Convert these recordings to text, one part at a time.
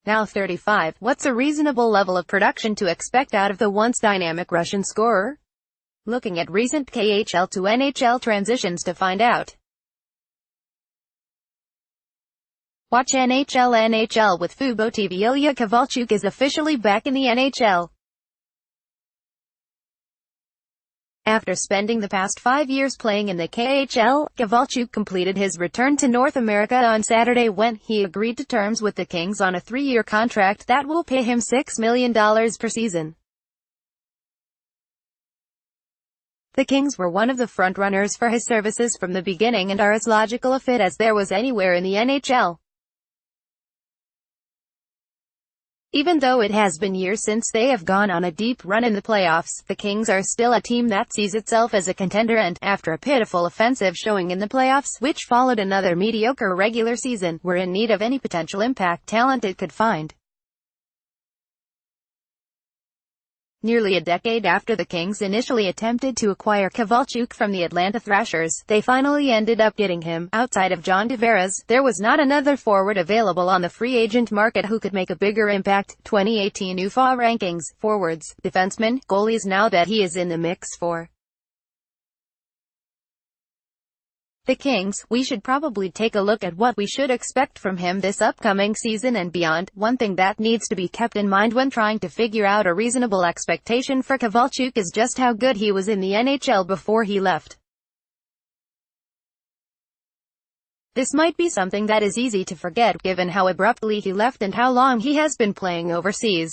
Now 35, what's a reasonable level of production to expect out of the once dynamic Russian scorer? Looking at recent KHL to NHL transitions to find out. Watch NHL with Fubo TV. Ilya Kovalchuk is officially back in the NHL. After spending the past 5 years playing in the KHL, Kovalchuk completed his return to North America on Saturday when he agreed to terms with the Kings on a 3-year contract that will pay him $6 million per season. The Kings were one of the front-runners for his services from the beginning and are as logical a fit as there was anywhere in the NHL. Even though it has been years since they have gone on a deep run in the playoffs, the Kings are still a team that sees itself as a contender and, after a pitiful offensive showing in the playoffs, which followed another mediocre regular season, were in need of any potential impact talent it could find. Nearly a decade after the Kings initially attempted to acquire Kovalchuk from the Atlanta Thrashers, they finally ended up getting him. Outside of John Tavares, there was not another forward available on the free agent market who could make a bigger impact. 2018 UFA rankings, forwards, defensemen, goalies. Now that he is in the mix for the Kings, we should probably take a look at what we should expect from him this upcoming season and beyond. One thing that needs to be kept in mind when trying to figure out a reasonable expectation for Kovalchuk is just how good he was in the NHL before he left. This might be something that is easy to forget, given how abruptly he left and how long he has been playing overseas.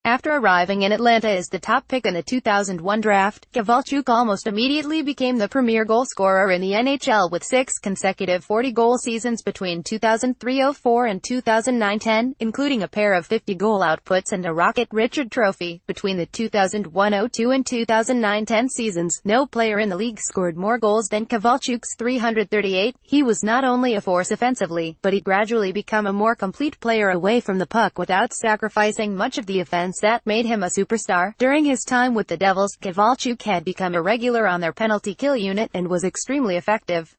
After arriving in Atlanta as the top pick in the 2001 draft, Kovalchuk almost immediately became the premier goal scorer in the NHL with 6 consecutive 40-goal seasons between 2003-04 and 2009-10, including a pair of 50-goal outputs and a Rocket Richard Trophy. Between the 2001-02 and 2009-10 seasons, no player in the league scored more goals than Kovalchuk's 338. He was not only a force offensively, but he gradually became a more complete player away from the puck without sacrificing much of the offense that made him a superstar. During his time with the Devils, Kovalchuk had become a regular on their penalty kill unit and was extremely effective.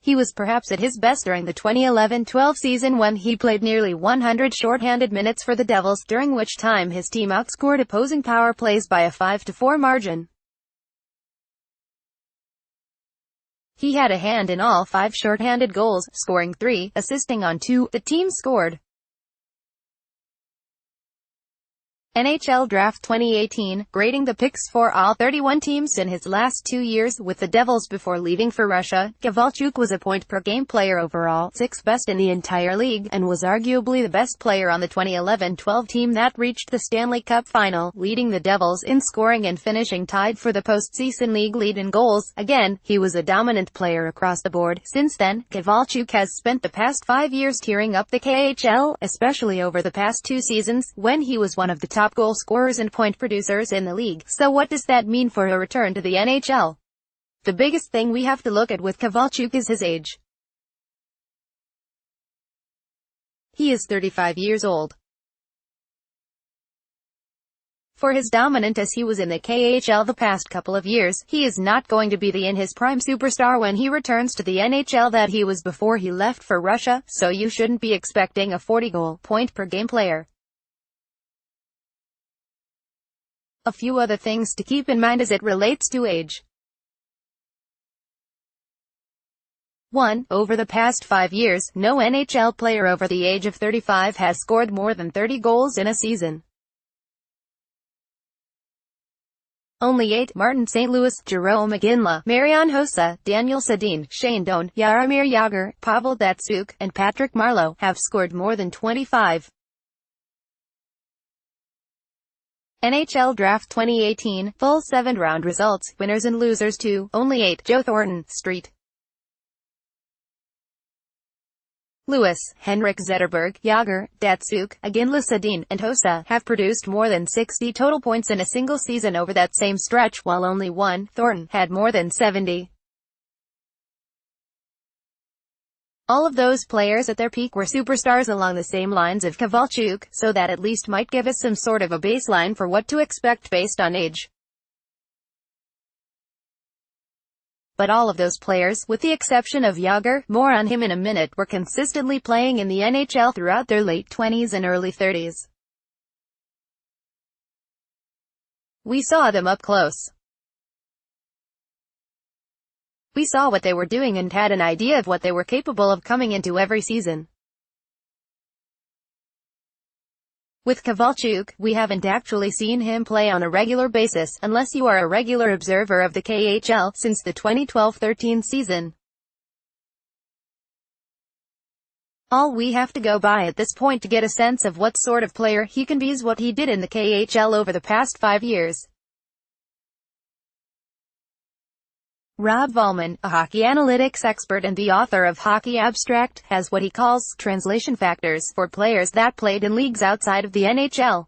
He was perhaps at his best during the 2011-12 season when he played nearly 100 shorthanded minutes for the Devils, during which time his team outscored opposing power plays by a 5-4 margin. He had a hand in all 5 shorthanded goals, scoring 3, assisting on 2, the team scored. NHL Draft 2018, grading the picks for all 31 teams in his last 2 years with the Devils before leaving for Russia. Kovalchuk was a point-per-game player overall, 6th best in the entire league, and was arguably the best player on the 2011-12 team that reached the Stanley Cup final, leading the Devils in scoring and finishing tied for the postseason league lead in goals. Again, he was a dominant player across the board. Since then, Kovalchuk has spent the past 5 years tearing up the KHL, especially over the past 2 seasons, when he was one of the top goal scorers and point producers in the league. So what does that mean for a return to the NHL? The biggest thing we have to look at with Kovalchuk is his age. He is 35 years old. For as dominant as he was in the KHL the past couple of years, he is not going to be the in his prime superstar when he returns to the NHL that he was before he left for Russia, so you shouldn't be expecting a 40-goal, point-per-game player. A few other things to keep in mind as it relates to age. 1. Over the past 5 years, no NHL player over the age of 35 has scored more than 30 goals in a season. Only 8. Martin St. Louis, Jerome Iginla, Marian Hossa, Daniel Sedin, Shane Doan, Jaromir Jagr, Pavel Datsyuk, and Patrick Marleau have scored more than 25. NHL Draft 2018, full 7-round results, winners and losers 2, only 8, Joe Thornton, Street. Lewis, Henrik Zetterberg, Jagr, Datsyuk, Iginla, Sedin, and Hossa have produced more than 60 total points in a single season over that same stretch, while only one, Thornton, had more than 70. All of those players at their peak were superstars along the same lines of Kovalchuk, so that at least might give us some sort of a baseline for what to expect based on age. But all of those players, with the exception of Jágr, more on him in a minute, were consistently playing in the NHL throughout their late 20s and early 30s. We saw them up close. We saw what they were doing and had an idea of what they were capable of coming into every season. With Kovalchuk, we haven't actually seen him play on a regular basis, unless you are a regular observer of the KHL, since the 2012-13 season. All we have to go by at this point to get a sense of what sort of player he can be is what he did in the KHL over the past 5 years. Rob Volman, a hockey analytics expert and the author of Hockey Abstract, has what he calls translation factors for players that played in leagues outside of the NHL.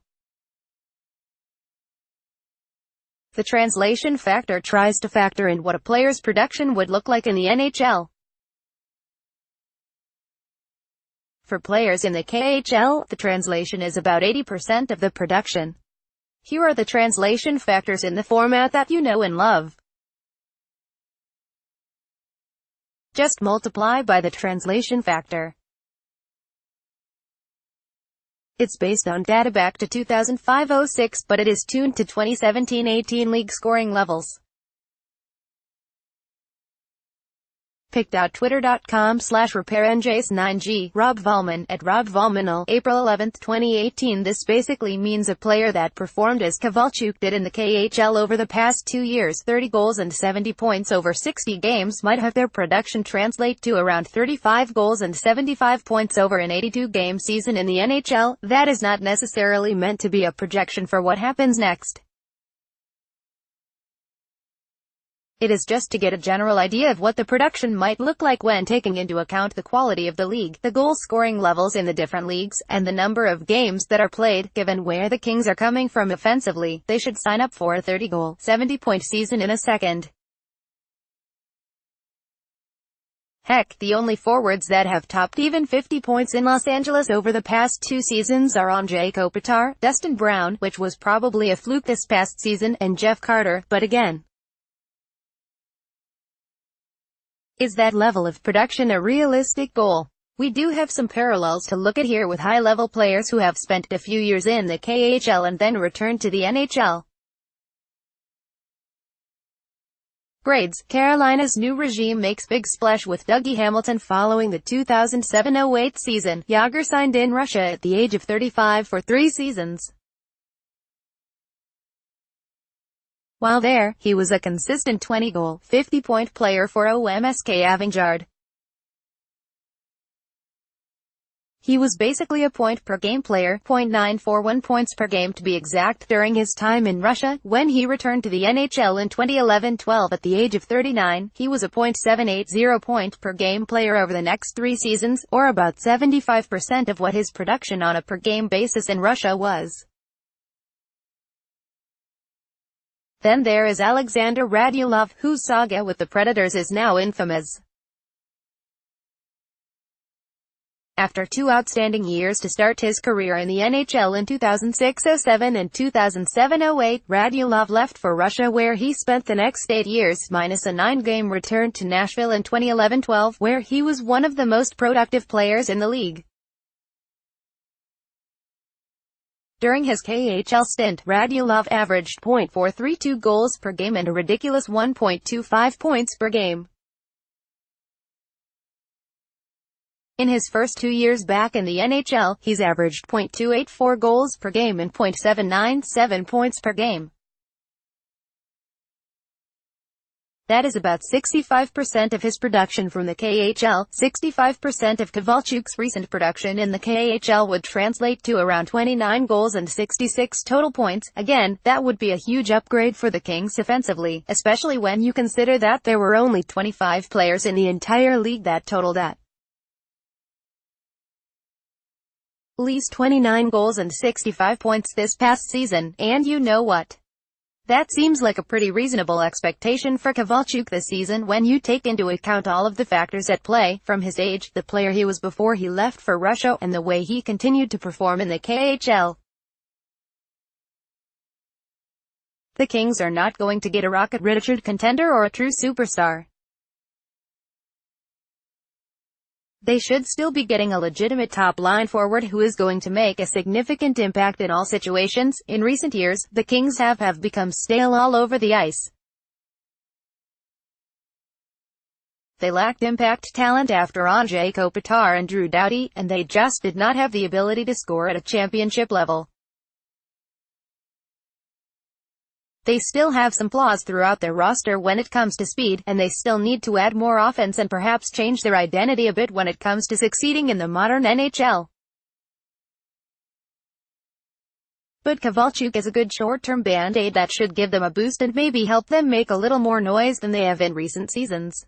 The translation factor tries to factor in what a player's production would look like in the NHL. For players in the KHL, the translation is about 80% of the production. Here are the translation factors in the format that you know and love. Just multiply by the translation factor. It's based on data back to 2005-06, but it is tuned to 2017-18 league scoring levels. Pick.twitter.com/RepairNJS9G, Rob Volman, at Rob Volmanal, April 11, 2018. This basically means a player that performed as Kovalchuk did in the KHL over the past 2 years, 30 goals and 70 points over 60 games, might have their production translate to around 35 goals and 75 points over an 82-game season in the NHL. That is not necessarily meant to be a projection for what happens next. It is just to get a general idea of what the production might look like when taking into account the quality of the league, the goal-scoring levels in the different leagues, and the number of games that are played. Given where the Kings are coming from offensively, they should sign up for a 30-goal, 70-point season in a second. Heck, the only forwards that have topped even 50 points in Los Angeles over the past 2 seasons are Andrei Kopitar, Dustin Brown, which was probably a fluke this past season, and Jeff Carter, but again, is that level of production a realistic goal? We do have some parallels to look at here with high-level players who have spent a few years in the KHL and then returned to the NHL. Grades. Carolina's new regime makes big splash with Dougie Hamilton following the 2007-08 season. Jágr signed in Russia at the age of 35 for 3 seasons. While there, he was a consistent 20-goal, 50-point player for OMSK Avangard. He was basically a point-per-game player, .941 points per game to be exact, during his time in Russia. When he returned to the NHL in 2011-12 at the age of 39, he was a .780 point-per-game player over the next 3 seasons, or about 75% of what his production on a per-game basis in Russia was. Then there is Alexander Radulov, whose saga with the Predators is now infamous. After 2 outstanding years to start his career in the NHL in 2006-07 and 2007-08, Radulov left for Russia, where he spent the next 8 years, minus a 9-game return to Nashville in 2011-12, where he was one of the most productive players in the league. During his KHL stint, Radulov averaged .432 goals per game and a ridiculous 1.25 points per game. In his first 2 years back in the NHL, he's averaged .284 goals per game and .797 points per game. That is about 65% of his production from the KHL. 65% of Kovalchuk's recent production in the KHL would translate to around 29 goals and 66 total points. Again, that would be a huge upgrade for the Kings offensively, especially when you consider that there were only 25 players in the entire league that totaled at least 29 goals and 65 points this past season. And you know what? That seems like a pretty reasonable expectation for Kovalchuk this season when you take into account all of the factors at play, from his age, the player he was before he left for Russia, and the way he continued to perform in the KHL. The Kings are not going to get a Rocket Richard contender or a true superstar. They should still be getting a legitimate top-line forward who is going to make a significant impact in all situations. In recent years, the Kings have become stale all over the ice. They lacked impact talent after Anze Kopitar and Drew Doughty, and they just did not have the ability to score at a championship level. They still have some flaws throughout their roster when it comes to speed, and they still need to add more offense and perhaps change their identity a bit when it comes to succeeding in the modern NHL. But Kovalchuk is a good short-term band-aid that should give them a boost and maybe help them make a little more noise than they have in recent seasons.